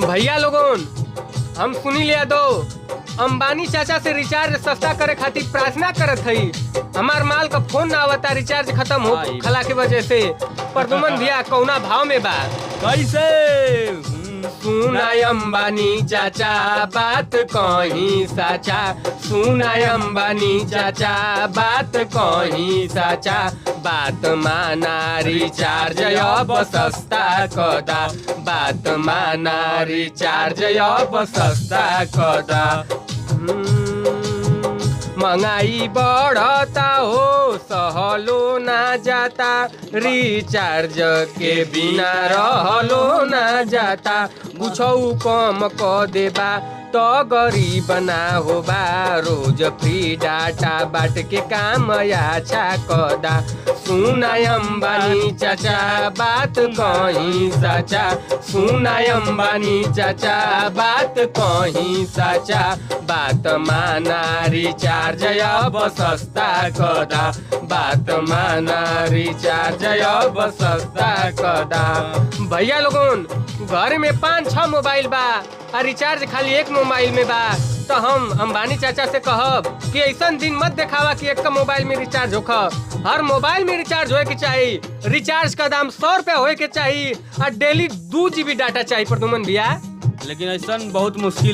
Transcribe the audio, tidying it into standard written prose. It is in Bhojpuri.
भैया लोगन हम सुनी लिया दो अंबानी चाचा से रिचार्ज सस्ता करे खातिर प्रार्थना करत हई। हमार माल का फोन ना आवता, रिचार्ज खत्म हो खला के वजह से। प्रदुमन भैया कौना भाव में बा? कैसे? सुना अंबानी चाचा बात कहीं साचा, सुना अंबानी चाचा बात कहीं साचा, बात माना रिचार्ज अब सस्ता कदा, बात माना रिचार्ज अब सस्ता कदा। महंगाई बढ़ता हो सहलो ना जाता, रिचार्ज के बिना रहलो ना जाता, कुछौ कम क देबा तो गरीब ना होबा, रोज फ्री डाटा बाट के काम अच्छा कदा। सुना अंबानी चाचा बात कहीं साचा, सुना अंबानी चाचा बात कहीं साचा, बात माना रिचार्ज अब सस्ता कदा, बात माना रिचार्ज अब सस्ता कदा। भैया लोगन घर में 5-6 मोबाइल बा और रिचार्ज खाली एक मोबाइल में बा, तो हम अंबानी चाचा से कहब कि ऐसा दिन मत दिखावा कि एक मोबाइल में रिचार्ज होख। हर मोबाइल में रिचार्ज होए के चाहिए। रिचार्ज का दाम 100 रुपया होए के चाहिए और डेली 2 GB डाटा चाहिए। प्रदुमन भैया लेकिन ऐसा बहुत मुश्किल